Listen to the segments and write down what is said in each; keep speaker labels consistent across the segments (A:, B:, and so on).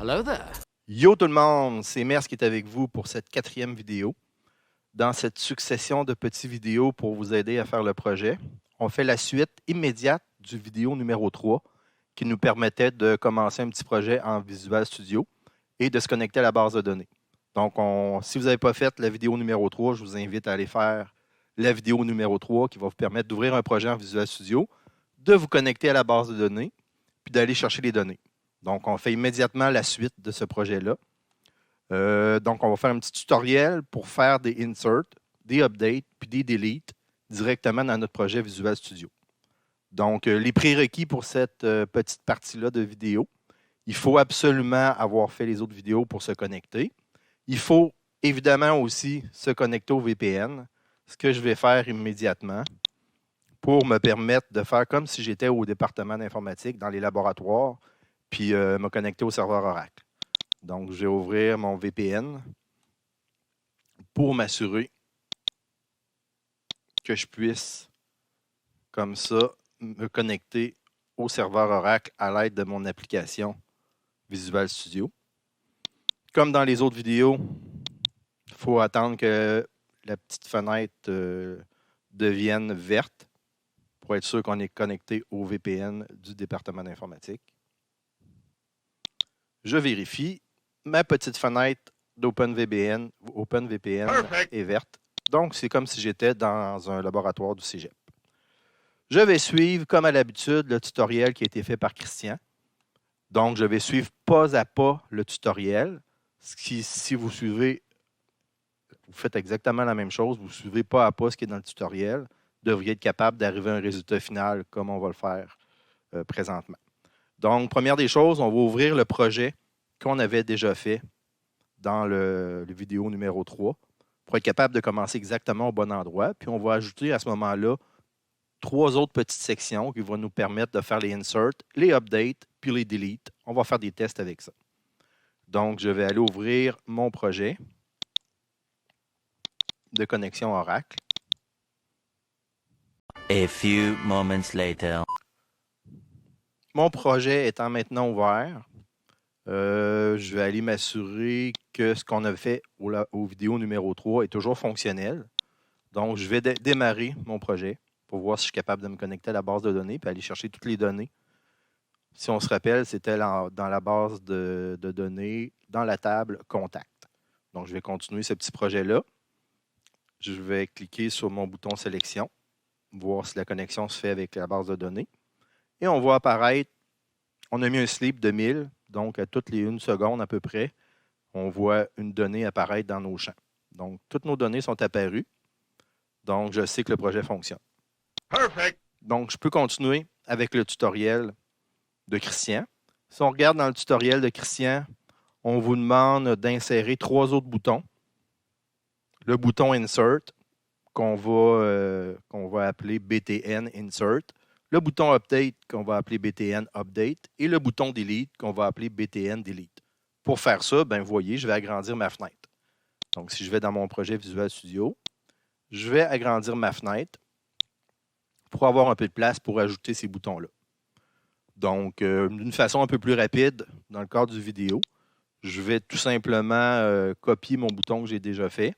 A: Hello there.
B: Yo tout le monde, c'est Mers qui est avec vous pour cette 4e vidéo. Dans cette succession de petites vidéos pour vous aider à faire le projet, on fait la suite immédiate du vidéo numéro 3 qui nous permettait de commencer un petit projet en Visual Studio et de se connecter à la base de données. Donc, si vous n'avez pas fait la vidéo numéro 3, je vous invite à aller faire la vidéo numéro 3 qui va vous permettre d'ouvrir un projet en Visual Studio, de vous connecter à la base de données, puis d'aller chercher les données. Donc, on fait immédiatement la suite de ce projet-là. Donc, on va faire un petit tutoriel pour faire des inserts, des updates, puis des deletes directement dans notre projet Visual Studio. Donc, les prérequis pour cette petite partie-là de vidéo, il faut absolument avoir fait les autres vidéos pour se connecter. Il faut évidemment aussi se connecter au VPN, ce que je vais faire immédiatement pour me permettre de faire comme si j'étais au département d'informatique dans les laboratoires, puis me connecter au serveur Oracle. Donc, je vais ouvrir mon VPN pour m'assurer que je puisse, comme ça, me connecter au serveur Oracle à l'aide de mon application Visual Studio. Comme dans les autres vidéos, il faut attendre que la petite fenêtre devienne verte pour être sûr qu'on est connecté au VPN du département d'informatique. Je vérifie. Ma petite fenêtre d'OpenVPN est verte. Donc, c'est comme si j'étais dans un laboratoire du cégep. Je vais suivre, comme à l'habitude, le tutoriel qui a été fait par Christian. Donc, je vais suivre pas à pas le tutoriel. Si vous suivez, vous faites exactement la même chose, vous suivez pas à pas ce qui est dans le tutoriel, vous devriez être capable d'arriver à un résultat final comme on va le faire présentement. Donc, première des choses, on va ouvrir le projet qu'on avait déjà fait dans le vidéo numéro 3 pour être capable de commencer exactement au bon endroit. Puis, on va ajouter à ce moment-là 3 autres petites sections qui vont nous permettre de faire les inserts, les updates, puis les deletes. On va faire des tests avec ça. Donc, je vais aller ouvrir mon projet de connexion Oracle.
C: A few moments later.
B: Mon projet étant maintenant ouvert, je vais aller m'assurer que ce qu'on a fait au vidéo numéro 3 est toujours fonctionnel. Donc, je vais démarrer mon projet pour voir si je suis capable de me connecter à la base de données et aller chercher toutes les données. Si on se rappelle, c'était dans la base de données, dans la table Contact. Donc, je vais continuer ce petit projet-là. Je vais cliquer sur mon bouton Sélection, voir si la connexion se fait avec la base de données. Et on voit apparaître, on a mis un sleep de 1000, donc à toutes les 1 seconde à peu près, on voit une donnée apparaître dans nos champs. Donc, toutes nos données sont apparues. Donc, je sais que le projet fonctionne.
A: Perfect.
B: Donc, je peux continuer avec le tutoriel de Christian. Si on regarde dans le tutoriel de Christian, on vous demande d'insérer 3 autres boutons. Le bouton Insert, qu'on va appeler BTN Insert. Le bouton Update, qu'on va appeler BTN Update. Et le bouton Delete, qu'on va appeler BTN Delete. Pour faire ça, vous voyez, je vais agrandir ma fenêtre. Donc, si je vais dans mon projet Visual Studio, je vais agrandir ma fenêtre pour avoir un peu de place pour ajouter ces boutons-là. Donc, d'une façon un peu plus rapide, dans le cadre du vidéo, je vais tout simplement copier mon bouton que j'ai déjà fait.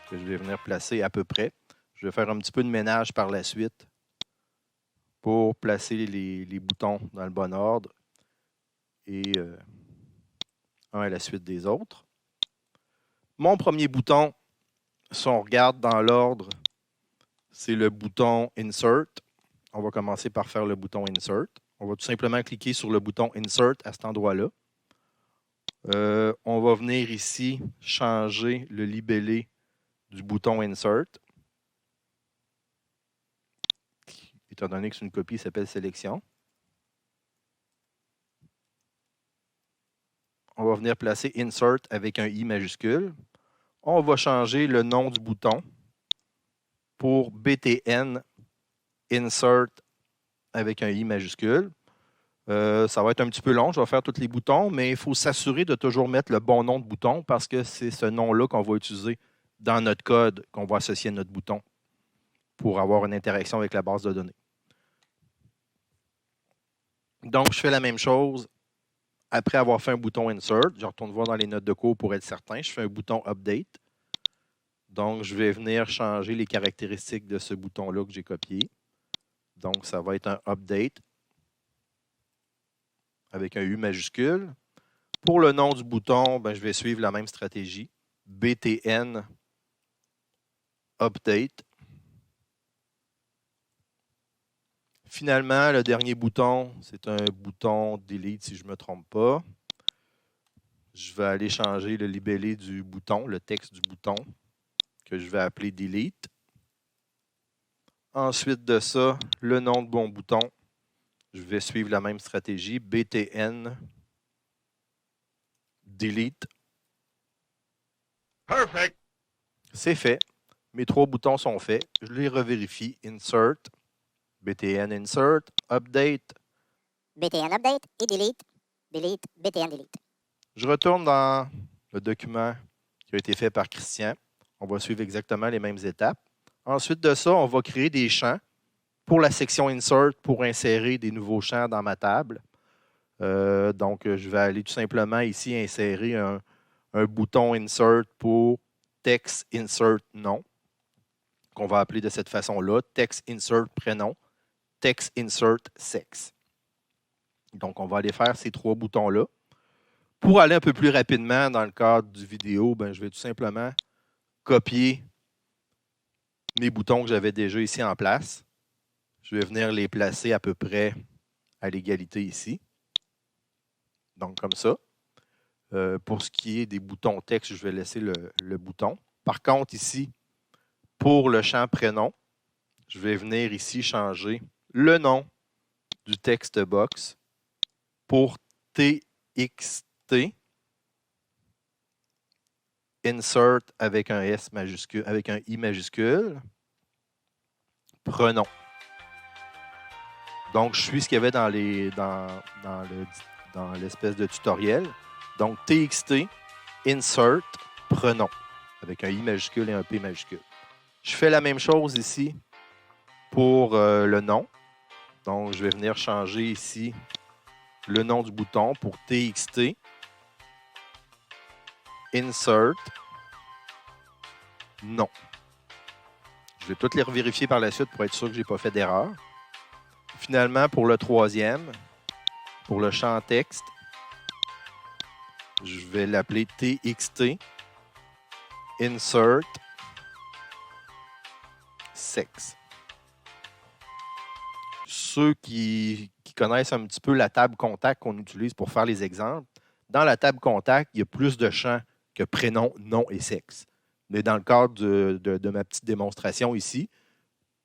B: Que je vais venir placer à peu près. Je vais faire un petit peu de ménage par la suite pour placer les boutons dans le bon ordre et un à la suite des autres. Mon premier bouton, si on regarde dans l'ordre, c'est le bouton Insert. On va commencer par faire le bouton Insert. On va tout simplement cliquer sur le bouton Insert à cet endroit-là. On va venir ici changer le libellé du bouton Insert. Étant donné que c'est une copie, il s'appelle Sélection. On va venir placer Insert avec un I majuscule. On va changer le nom du bouton pour BTN Insert avec un I majuscule. Ça va être un petit peu long, je vais faire tous les boutons, mais il faut s'assurer de toujours mettre le bon nom de bouton parce que c'est ce nom-là qu'on va utiliser dans notre code qu'on va associer à notre bouton pour avoir une interaction avec la base de données. Donc, je fais la même chose après avoir fait un bouton Insert. Je retourne voir dans les notes de cours pour être certain. Je fais un bouton Update. Donc, je vais venir changer les caractéristiques de ce bouton-là que j'ai copié. Donc, ça va être un Update avec un U majuscule. Pour le nom du bouton, je vais suivre la même stratégie. BTN Update. Finalement, le dernier bouton, c'est un bouton Delete si je ne me trompe pas. Je vais aller changer le libellé du bouton, le texte du bouton, que je vais appeler Delete. Ensuite de ça, le nom de mon bouton, je vais suivre la même stratégie, BTN Delete.
A: Perfect.
B: C'est fait. Mes 3 boutons sont faits. Je les revérifie. Insert, BTN Insert, Update.
D: BTN Update et Delete. Delete, BTN Delete.
B: Je retourne dans le document qui a été fait par Christian. On va suivre exactement les mêmes étapes. Ensuite de ça, on va créer des champs pour la section Insert pour insérer des nouveaux champs dans ma table. Donc, je vais aller tout simplement ici insérer un bouton Insert pour Text Insert Nom, qu'on va appeler de cette façon-là, Text Insert Prénom, Text Insert Sexe. Donc, on va aller faire ces 3 boutons-là. Pour aller un peu plus rapidement dans le cadre du vidéo, je vais tout simplement copier mes boutons que j'avais déjà ici en place. Je vais venir les placer à peu près à l'égalité ici. Donc, comme ça. Pour ce qui est des boutons texte, je vais laisser le bouton. Par contre, ici, pour le champ prénom, je vais venir ici changer le nom du text box pour TXT Insert avec un S majuscule, avec un I majuscule, Prénom. Donc, je suis ce qu'il y avait dans l'espèce de tutoriel. Donc, TXT Insert Prénom avec un I majuscule et un P majuscule. Je fais la même chose ici pour le nom. Donc, je vais venir changer ici le nom du bouton pour TXT Insert Nom. Je vais toutes les revérifier par la suite pour être sûr que je n'ai pas fait d'erreur. Finalement, pour le troisième, pour le champ texte, je vais l'appeler TXT Insert Sexe. Ceux qui connaissent un petit peu la table contact qu'on utilise pour faire les exemples, dans la table contact, il y a plus de champs que prénom, nom et sexe. Mais dans le cadre de ma petite démonstration ici,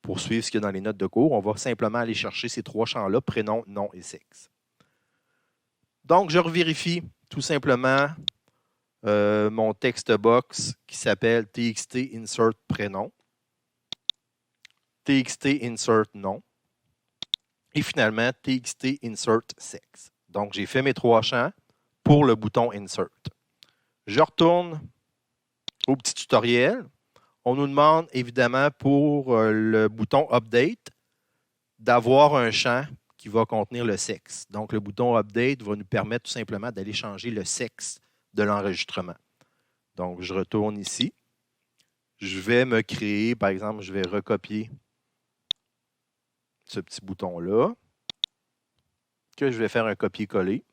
B: pour suivre ce qu'il y a dans les notes de cours, on va simplement aller chercher ces 3 champs-là, prénom, nom et sexe. Donc, je revérifie tout simplement mon text box qui s'appelle TXT Insert Prénom, TXT Insert Nom et finalement TXT Insert Sexe. Donc, j'ai fait mes 3 champs pour le bouton Insert. Je retourne au petit tutoriel. On nous demande évidemment pour le bouton Update d'avoir un champ qui va contenir le sexe. Donc, le bouton Update va nous permettre tout simplement d'aller changer le sexe de l'enregistrement. Donc, je retourne ici. Je vais me créer, par exemple, je vais recopier ce petit bouton-là, que je vais faire un copier-coller.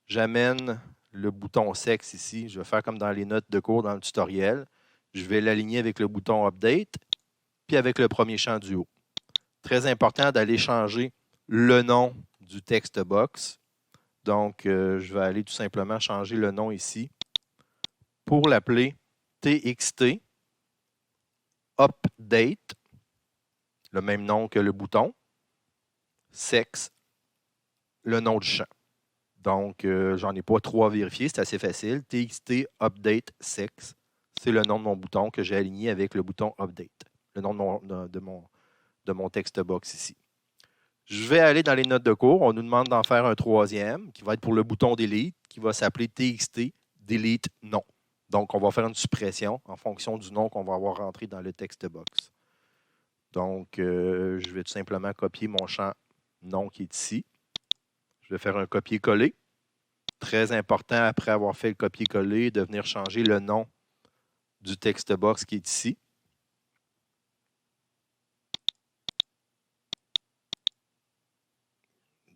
B: J'amène le bouton sexe ici. Je vais faire comme dans les notes de cours dans le tutoriel. Je vais l'aligner avec le bouton Update, puis avec le premier champ du haut. Très important d'aller changer le nom du text box. Donc, je vais aller tout simplement changer le nom ici pour l'appeler TXT Update, le même nom que le bouton, sexe, le nom du champ. Donc, j'en ai pas 3 à vérifier, c'est assez facile. TXT Update Sexe, c'est le nom de mon bouton que j'ai aligné avec le bouton Update, le nom de mon text box ici. Je vais aller dans les notes de cours. On nous demande d'en faire un 3e qui va être pour le bouton Delete, qui va s'appeler TXT Delete Nom. Donc, on va faire une suppression en fonction du nom qu'on va avoir rentré dans le text box. Donc, je vais tout simplement copier mon champ nom qui est ici. Je vais faire un copier-coller. Très important, après avoir fait le copier-coller, de venir changer le nom du text box qui est ici.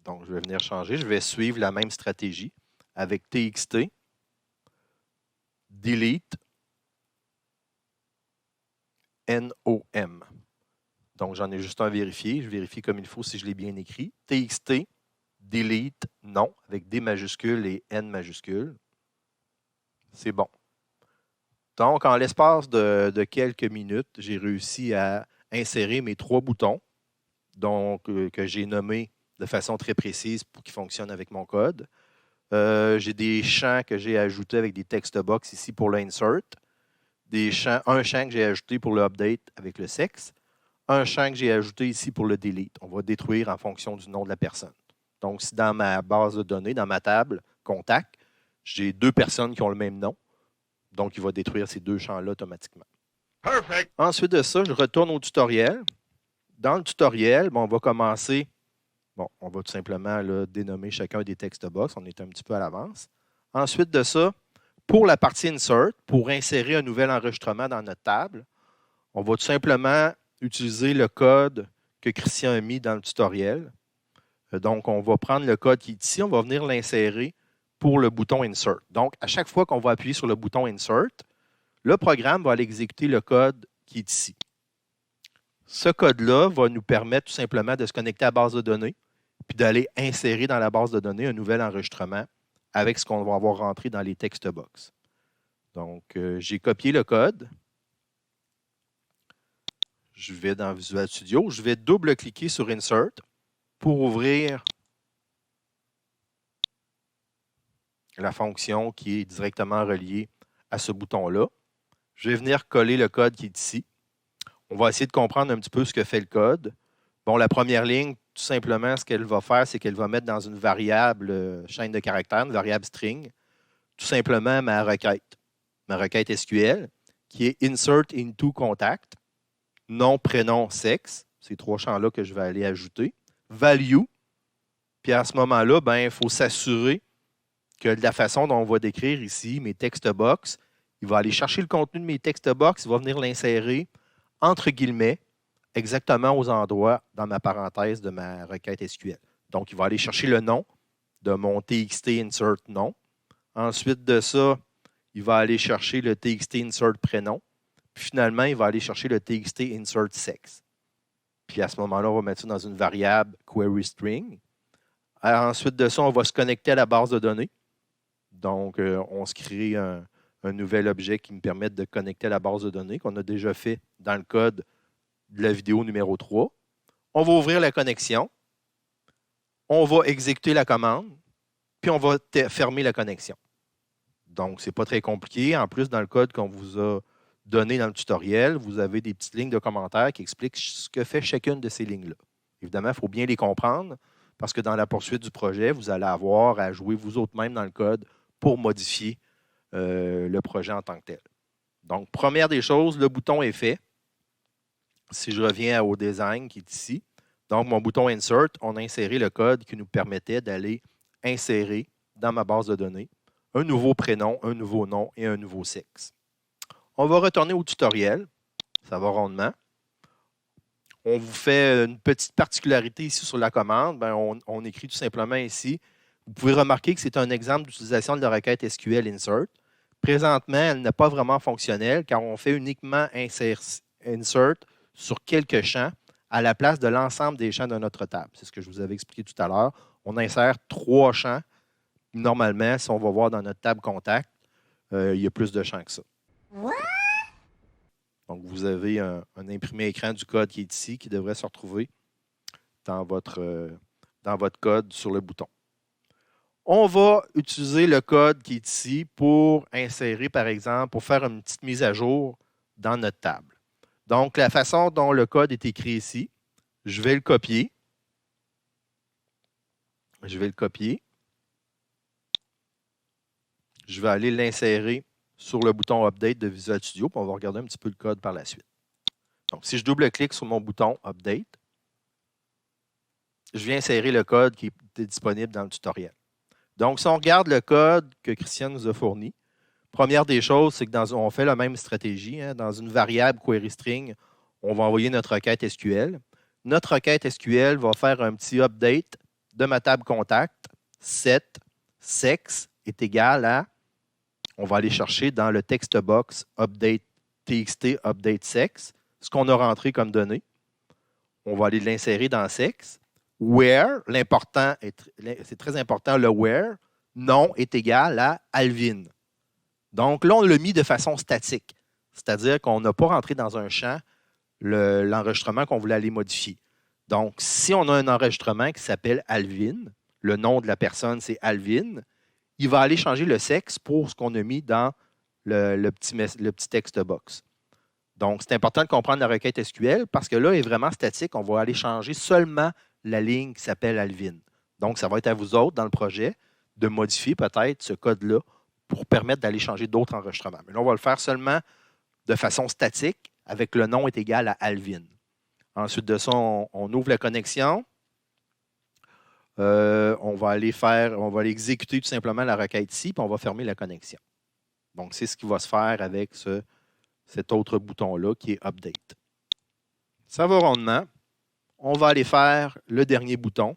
B: Donc, je vais venir changer. Je vais suivre la même stratégie avec TXT, delete, NOM. Donc, j'en ai juste un à vérifier. Je vérifie comme il faut si je l'ai bien écrit. TXT, delete, non, avec D majuscule et N majuscule. C'est bon. Donc, en l'espace de quelques minutes, j'ai réussi à insérer mes 3 boutons que j'ai nommés de façon très précise pour qu'ils fonctionnent avec mon code. J'ai des champs que j'ai ajoutés avec des text box ici pour l'insert. Un champ que j'ai ajouté pour le update avec le sexe. Un champ que j'ai ajouté ici pour le delete. On va détruire en fonction du nom de la personne. Donc, si dans ma base de données, dans ma table contact, j'ai 2 personnes qui ont le même nom, donc il va détruire ces 2 champs-là automatiquement. Perfect. Ensuite de ça, je retourne au tutoriel. Dans le tutoriel, on va commencer. Bon, on va tout simplement là, dénommer chacun des text box. On est un petit peu à l'avance. Ensuite de ça, pour la partie insert, pour insérer un nouvel enregistrement dans notre table, on va tout simplement utiliser le code que Christian a mis dans le tutoriel. Donc, on va prendre le code qui est ici, on va venir l'insérer pour le bouton Insert. Donc, à chaque fois qu'on va appuyer sur le bouton Insert, le programme va aller exécuter le code qui est ici. Ce code-là va nous permettre tout simplement de se connecter à la base de données puis d'aller insérer dans la base de données un nouvel enregistrement avec ce qu'on va avoir rentré dans les text box. Donc, j'ai copié le code. Je vais dans Visual Studio. Je vais double-cliquer sur Insert pour ouvrir la fonction qui est directement reliée à ce bouton-là. Je vais venir coller le code qui est ici. On va essayer de comprendre un petit peu ce que fait le code. Bon, la première ligne, tout simplement, ce qu'elle va faire, c'est qu'elle va mettre dans une variable chaîne de caractères, une variable string, tout simplement ma requête SQL, qui est insert into contact, nom, prénom, sexe, ces 3 champs-là que je vais aller ajouter, value, puis à ce moment-là, il faut s'assurer que de la façon dont on va décrire ici mes text box, il va aller chercher le contenu de mes text box, il va venir l'insérer entre guillemets exactement aux endroits dans ma parenthèse de ma requête SQL. Donc, il va aller chercher le nom de mon TXT insert nom. Ensuite de ça, il va aller chercher le TXT insert prénom. Puis finalement, il va aller chercher le TXT insert sexe. Puis à ce moment-là, on va mettre ça dans une variable query string. Ensuite de ça, on va se connecter à la base de données. Donc, on se crée un nouvel objet qui me permet de connecter à la base de données qu'on a déjà fait dans le code de la vidéo numéro 3. On va ouvrir la connexion. On va exécuter la commande. Puis on va fermer la connexion. Donc, ce n'est pas très compliqué. En plus, dans le code qu'on vous a donné dans le tutoriel, vous avez des petites lignes de commentaires qui expliquent ce que fait chacune de ces lignes-là. Évidemment, il faut bien les comprendre parce que dans la poursuite du projet, vous allez avoir à jouer vous autres même dans le code pour modifier le projet en tant que tel. Donc, première des choses, le bouton est fait. Si je reviens au design qui est ici, donc mon bouton Insert, on a inséré le code qui nous permettait d'aller insérer dans ma base de données un nouveau prénom, un nouveau nom et un nouveau sexe. On va retourner au tutoriel. Ça va rondement. On vous fait une petite particularité ici sur la commande. On écrit tout simplement ici. Vous pouvez remarquer que c'est un exemple d'utilisation de la requête SQL Insert. Présentement, elle n'est pas vraiment fonctionnelle car on fait uniquement insert sur quelques champs à la place de l'ensemble des champs de notre table. C'est ce que je vous avais expliqué tout à l'heure. On insère 3 champs. Normalement, si on va voir dans notre table contact, il y a plus de champs que ça. Donc, vous avez un imprimé écran du code qui est ici, qui devrait se retrouver dans votre code sur le bouton. On va utiliser le code qui est ici pour insérer, par exemple, pour faire une petite mise à jour dans notre table. Donc, la façon dont le code est écrit ici, je vais le copier. Je vais aller l'insérer sur le bouton Update de Visual Studio, puis on va regarder un petit peu le code par la suite. Donc, si je double-clique sur mon bouton Update, je viens insérer le code qui est disponible dans le tutoriel. Donc, si on regarde le code que Christian nous a fourni, première des choses, c'est que on fait la même stratégie. Hein, dans une variable query string, on va envoyer notre requête SQL. Notre requête SQL va faire un petit update de ma table contact. Set sex est égal à, on va aller chercher dans le text box update txt update sex, ce qu'on a rentré comme données. On va aller l'insérer dans sex. Where, c'est très important, le where, nom est égal à Alvin. Donc là, on l'a mis de façon statique, c'est-à-dire qu'on n'a pas rentré dans un champ l'enregistrement qu'on voulait aller modifier. Donc, si on a un enregistrement qui s'appelle Alvin, le nom de la personne, c'est Alvin, il va aller changer le sexe pour ce qu'on a mis dans le petit text box. Donc, c'est important de comprendre la requête SQL parce que là, elle est vraiment statique. On va aller changer seulement la ligne qui s'appelle Alvin. Donc, ça va être à vous autres dans le projet de modifier peut-être ce code-là pour permettre d'aller changer d'autres enregistrements. Mais là, on va le faire seulement de façon statique avec le nom est égal à Alvin. Ensuite de ça, on ouvre la connexion. On va aller exécuter tout simplement la requête ici, puis on va fermer la connexion. Donc, c'est ce qui va se faire avec cet autre bouton-là qui est Update. Ça va rondement. On va aller faire le dernier bouton,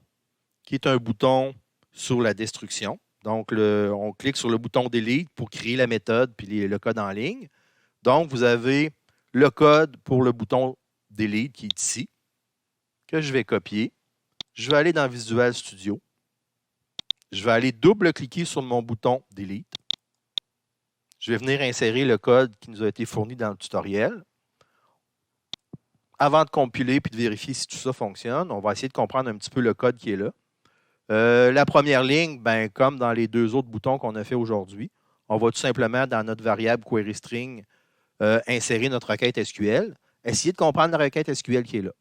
B: qui est un bouton sur la destruction. Donc, on clique sur le bouton Delete pour créer la méthode puis le code en ligne. Donc, vous avez le code pour le bouton Delete qui est ici, que je vais copier. Je vais aller dans Visual Studio. Je vais aller double-cliquer sur mon bouton Delete. Je vais venir insérer le code qui nous a été fourni dans le tutoriel. Avant de compiler et de vérifier si tout ça fonctionne, on va essayer de comprendre un petit peu le code qui est là. La première ligne, ben, comme dans les deux autres boutons qu'on a fait aujourd'hui, on va tout simplement, dans notre variable query string, insérer notre requête SQL. Essayer de comprendre la requête SQL qui est là.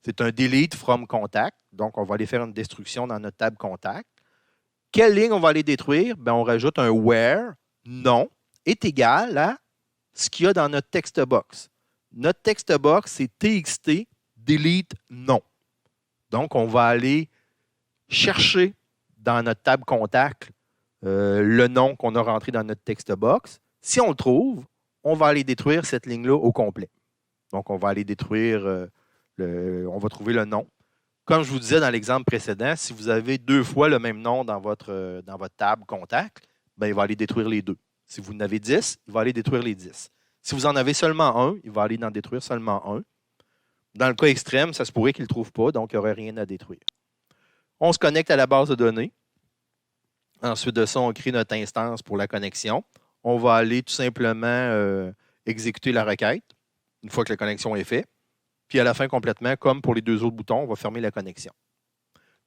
B: C'est un delete from contact. Donc, on va aller faire une destruction dans notre table contact. Quelle ligne on va aller détruire? Ben, on rajoute un where, nom, est égal à ce qu'il y a dans notre text box. Notre text box, c'est txt delete nom. Donc, on va aller chercher dans notre table contact le nom qu'on a rentré dans notre text box. Si on le trouve, on va aller détruire cette ligne-là au complet. Donc, on va aller détruire, on va trouver le nom. Comme je vous disais dans l'exemple précédent, si vous avez deux fois le même nom dans votre table contact, ben, il va aller détruire les deux. Si vous en avez 10, il va aller détruire les 10. Si vous en avez seulement un, il va aller en détruire seulement un. Dans le cas extrême, ça se pourrait qu'il ne le trouve pas, donc il n'y aurait rien à détruire. On se connecte à la base de données. Ensuite de ça, on crée notre instance pour la connexion. On va aller tout simplement exécuter la requête une fois que la connexion est faite. Puis à la fin, complètement, comme pour les deux autres boutons, on va fermer la connexion.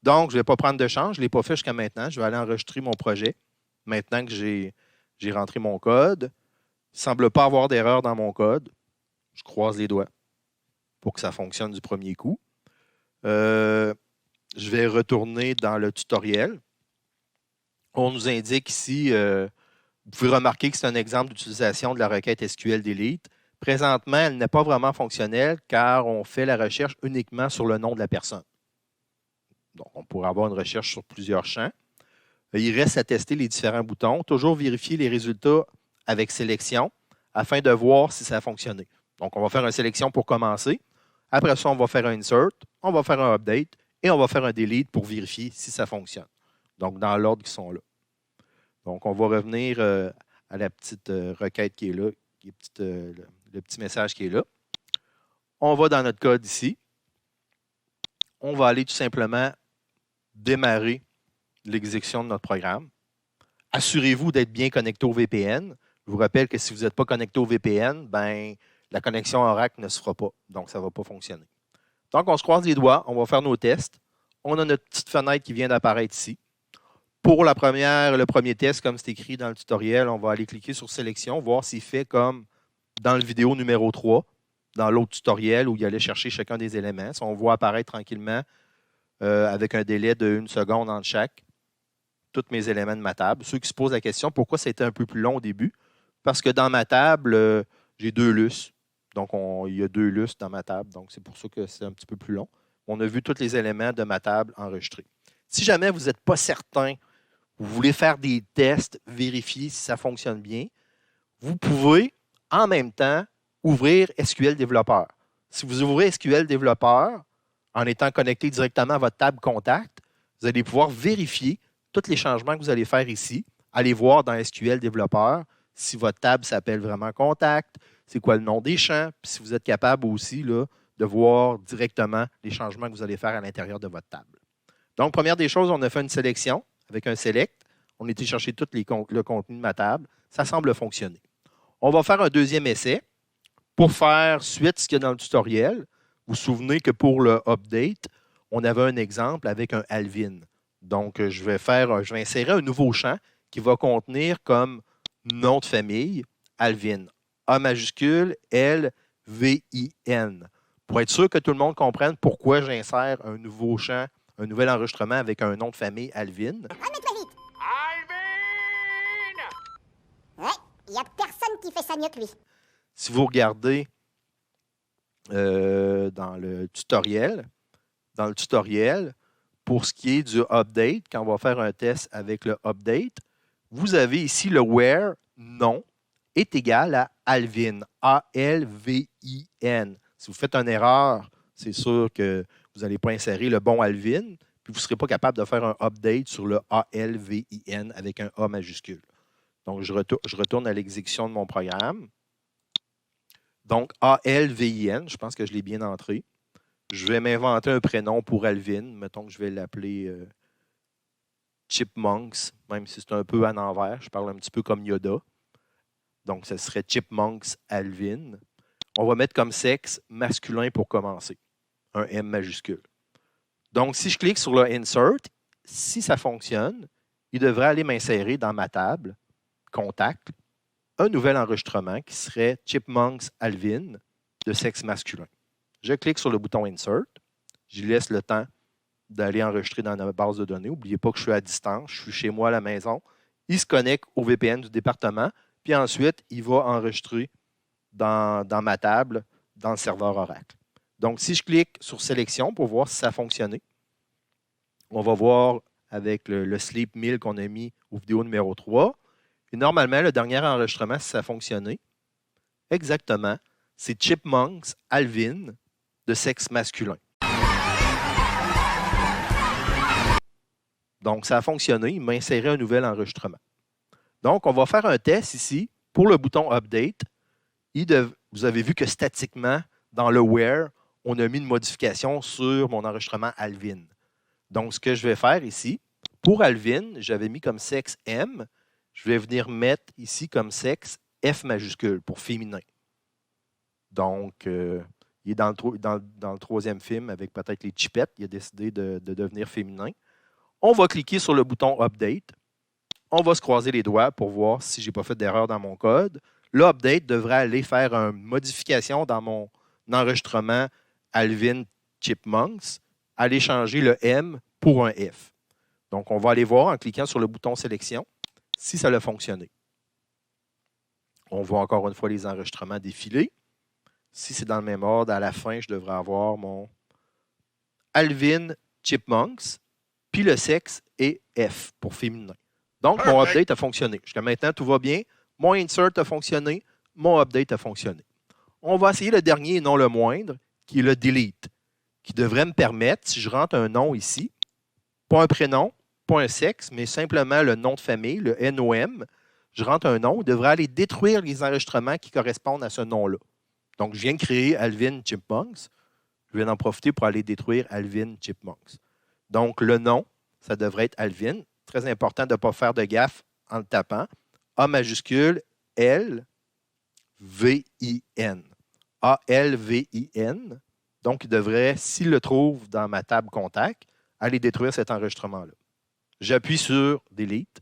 B: Donc, je ne vais pas prendre de change. Je ne l'ai pas fait jusqu'à maintenant. Je vais aller enregistrer mon projet maintenant que j'ai rentré mon code. Il ne semble pas avoir d'erreur dans mon code. Je croise les doigts pour que ça fonctionne du premier coup. Je vais retourner dans le tutoriel. On nous indique ici, vous pouvez remarquer que c'est un exemple d'utilisation de la requête SQL Delete. Présentement, elle n'est pas vraiment fonctionnelle car on fait la recherche uniquement sur le nom de la personne. Donc, on pourrait avoir une recherche sur plusieurs champs. Il reste à tester les différents boutons. Toujours vérifier les résultats avec sélection afin de voir si ça a fonctionné. Donc, on va faire une sélection pour commencer. Après ça, on va faire un insert, on va faire un update et on va faire un delete pour vérifier si ça fonctionne. Donc, dans l'ordre qui sont là. Donc, on va revenir à la petite requête qui est là, le petit message qui est là. On va dans notre code ici. On va aller tout simplement démarrer l'exécution de notre programme. Assurez-vous d'être bien connecté au VPN. Je vous rappelle que si vous n'êtes pas connecté au VPN, ben, la connexion Oracle ne se fera pas. Donc, ça ne va pas fonctionner. Donc, on se croise les doigts. On va faire nos tests. On a notre petite fenêtre qui vient d'apparaître ici. Pour le premier test, comme c'est écrit dans le tutoriel, on va aller cliquer sur Sélection, voir s'il fait comme dans le vidéo numéro 3, dans l'autre tutoriel où il allait chercher chacun des éléments. Si on voit apparaître tranquillement avec un délai de 1 seconde entre chaque, tous mes éléments de ma table. Ceux qui se posent la question, pourquoi c'était un peu plus long au début? Parce que dans ma table, j'ai 2 lustres. Donc, il y a 2 lustres dans ma table. Donc, c'est pour ça que c'est un petit peu plus long. On a vu tous les éléments de ma table enregistrés. Si jamais vous n'êtes pas certain, vous voulez faire des tests, vérifier si ça fonctionne bien, vous pouvez en même temps ouvrir SQL Développeur. Si vous ouvrez SQL Développeur en étant connecté directement à votre table Contact, vous allez pouvoir vérifier tous les changements que vous allez faire ici. Allez voir dans SQL Développeur si votre table s'appelle vraiment Contact, c'est quoi le nom des champs, puis si vous êtes capable aussi là, de voir directement les changements que vous allez faire à l'intérieur de votre table. Donc, première des choses, on a fait une sélection avec un select. On a été chercher tout le contenu de ma table. Ça semble fonctionner. On va faire un deuxième essai pour faire suite à ce qu'il y a dans le tutoriel. Vous vous souvenez que pour le update, on avait un exemple avec un Alvin. Donc, je vais insérer un nouveau champ qui va contenir comme nom de famille Alvin. A majuscule, L, V, I, N. Pour être sûr que tout le monde comprenne pourquoi j'insère un nouveau champ, un nouvel enregistrement avec un nom de famille Alvin.
D: Remets-toi vite. Alvin! Ouais, il n'y a personne qui fait ça mieux que lui.
B: Si vous regardez dans le tutoriel, pour ce qui est du update, quand on va faire un test avec le update, vous avez ici le where nom est égal à Alvin, A-L-V-I-N. Si vous faites une erreur, c'est sûr que vous n'allez pas insérer le bon Alvin, puis vous ne serez pas capable de faire un update sur le A-L-V-I-N avec un A majuscule. Donc, je retourne à l'exécution de mon programme. Donc, A-L-V-I-N, je pense que je l'ai bien entré. Je vais m'inventer un prénom pour Alvin. Mettons que je vais l'appeler Chipmunks, même si c'est un peu à l'envers. Je parle un petit peu comme Yoda. Donc, ce serait Chipmunks Alvin. On va mettre comme sexe masculin pour commencer. Un M majuscule. Donc, si je clique sur le Insert, si ça fonctionne, il devrait aller m'insérer dans ma table Contact un nouvel enregistrement qui serait Chipmunks Alvin de sexe masculin. Je clique sur le bouton Insert. Je laisse le temps d'aller enregistrer dans ma base de données. N'oubliez pas que je suis à distance. Je suis chez moi à la maison. Il se connecte au VPN du département. Puis ensuite, il va enregistrer dans ma table, dans le serveur Oracle. Donc, si je clique sur Sélection pour voir si ça a fonctionné, on va voir avec le Sleep 1000 qu'on a mis aux vidéos numéro 3. Et normalement, le dernier enregistrement, si ça a fonctionné, exactement, c'est Chipmunks Alvin de sexe masculin. Donc, ça a fonctionné. Il m'a inséré un nouvel enregistrement. Donc, on va faire un test ici pour le bouton Update. Vous avez vu que statiquement, dans le Where, on a mis une modification sur mon enregistrement Alvin. Donc, ce que je vais faire ici, pour Alvin, j'avais mis comme sexe M. Je vais venir mettre ici comme sexe F majuscule pour féminin. Donc, il est dans le troisième film avec peut-être les chipettes. Il a décidé de devenir féminin. On va cliquer sur le bouton Update. On va se croiser les doigts pour voir si je n'ai pas fait d'erreur dans mon code. L'update devrait aller faire une modification dans mon enregistrement Alvin Chipmunks, aller changer le M pour un F. Donc, on va aller voir en cliquant sur le bouton Sélection si ça a fonctionné. On voit encore une fois les enregistrements défiler. Si c'est dans le même ordre, à la fin, je devrais avoir mon Alvin Chipmunks, puis le sexe est F pour féminin. Donc, mon update a fonctionné. Jusqu'à maintenant, tout va bien. Mon insert a fonctionné. Mon update a fonctionné. On va essayer le dernier et non le moindre, qui est le delete, qui devrait me permettre, si je rentre un nom ici, pas un prénom, pas un sexe, mais simplement le nom de famille, le NOM, je rentre un nom, il devrait aller détruire les enregistrements qui correspondent à ce nom-là. Donc, je viens de créer Alvin Chipmunks. Je viens d'en profiter pour aller détruire Alvin Chipmunks. Donc, le nom, ça devrait être Alvin. Très important de ne pas faire de gaffe en le tapant. A majuscule, L, V-I-N. A-L-V-I-N. Donc, il devrait, s'il le trouve dans ma table contact, aller détruire cet enregistrement-là. J'appuie sur Delete.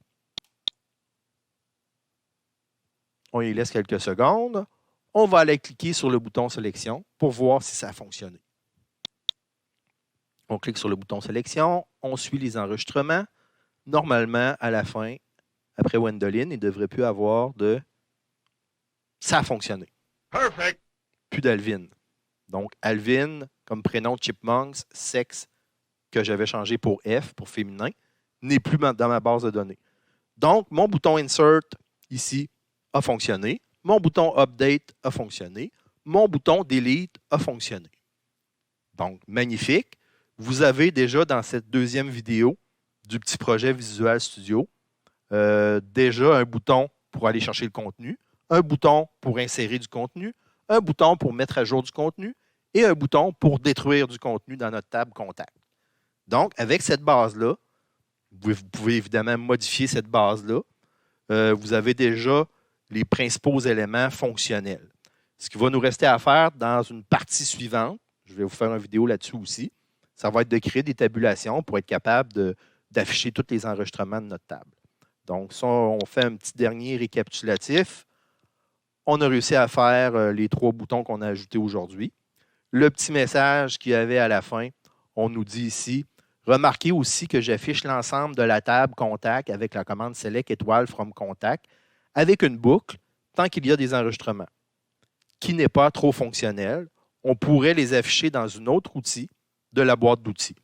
B: On y laisse quelques secondes. On va aller cliquer sur le bouton Sélection pour voir si ça a fonctionné. On clique sur le bouton Sélection. On suit les enregistrements. Normalement, à la fin, après Wendoline, il ne devrait plus avoir de « ça a fonctionné ».
A: Perfect.
B: Plus d'Alvin. Donc, Alvin, comme prénom de Chipmunks, sexe que j'avais changé pour F, pour féminin, n'est plus dans ma base de données. Donc, mon bouton Insert, ici, a fonctionné. Mon bouton Update a fonctionné. Mon bouton Delete a fonctionné. Donc, magnifique. Vous avez déjà dans cette deuxième vidéo du petit projet Visual Studio, déjà un bouton pour aller chercher le contenu, un bouton pour insérer du contenu, un bouton pour mettre à jour du contenu et un bouton pour détruire du contenu dans notre table Contact. Donc, avec cette base-là, vous pouvez évidemment modifier cette base-là. Vous avez déjà les principaux éléments fonctionnels. Ce qui va nous rester à faire dans une partie suivante, je vais vous faire une vidéo là-dessus aussi, ça va être de créer des tabulations pour être capable d'afficher tous les enregistrements de notre table. Donc, ça, on fait un petit dernier récapitulatif. On a réussi à faire les 3 boutons qu'on a ajoutés aujourd'hui. Le petit message qu'il y avait à la fin, on nous dit ici, remarquez aussi que j'affiche l'ensemble de la table Contact avec la commande Select étoile from Contact avec une boucle tant qu'il y a des enregistrements qui n'est pas trop fonctionnel. On pourrait les afficher dans un autre outil de la boîte d'outils.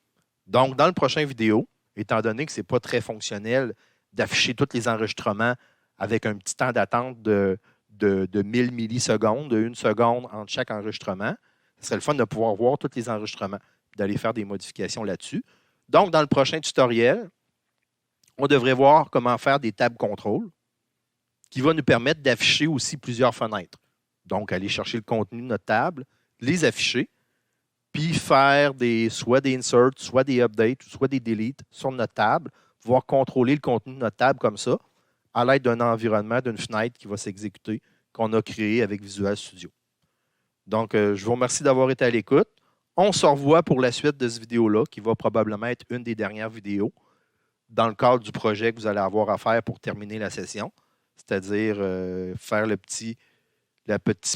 B: Donc, dans le prochain vidéo, étant donné que ce n'est pas très fonctionnel d'afficher tous les enregistrements avec un petit temps d'attente de 1000 millisecondes, de 1 seconde entre chaque enregistrement, ce serait le fun de pouvoir voir tous les enregistrements, d'aller faire des modifications là-dessus. Donc, dans le prochain tutoriel, on devrait voir comment faire des tables contrôle qui va nous permettre d'afficher aussi plusieurs fenêtres. Donc, aller chercher le contenu de notre table, les afficher, puis faire soit des inserts, soit des updates, soit des deletes sur notre table, pouvoir contrôler le contenu de notre table comme ça, à l'aide d'un environnement, d'une fenêtre qui va s'exécuter, qu'on a créé avec Visual Studio. Donc, je vous remercie d'avoir été à l'écoute. On se revoit pour la suite de cette vidéo-là, qui va probablement être une des dernières vidéos dans le cadre du projet que vous allez avoir à faire pour terminer la session, c'est-à-dire faire le petit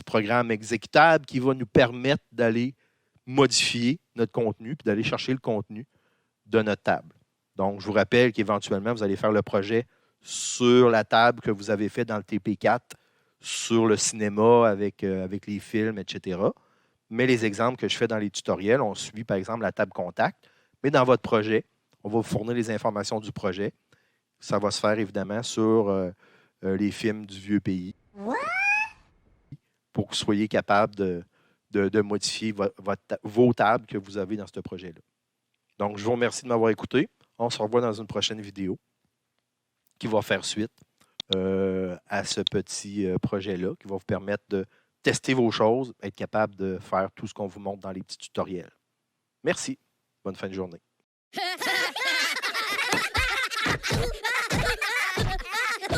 B: programme exécutable qui va nous permettre d'aller modifier notre contenu puis d'aller chercher le contenu de notre table. Donc, je vous rappelle qu'éventuellement, vous allez faire le projet sur la table que vous avez fait dans le TP4, sur le cinéma avec les films, etc. Mais les exemples que je fais dans les tutoriels, on suit par exemple la table Contact. Mais dans votre projet, on va vous fournir les informations du projet. Ça va se faire évidemment sur les films du vieux pays. Pour que vous soyez capable de modifier vos tables que vous avez dans ce projet-là. Donc, je vous remercie de m'avoir écouté. On se revoit dans une prochaine vidéo qui va faire suite à ce petit projet-là, qui va vous permettre de tester vos choses, être capable de faire tout ce qu'on vous montre dans les petits tutoriels. Merci. Bonne fin de journée.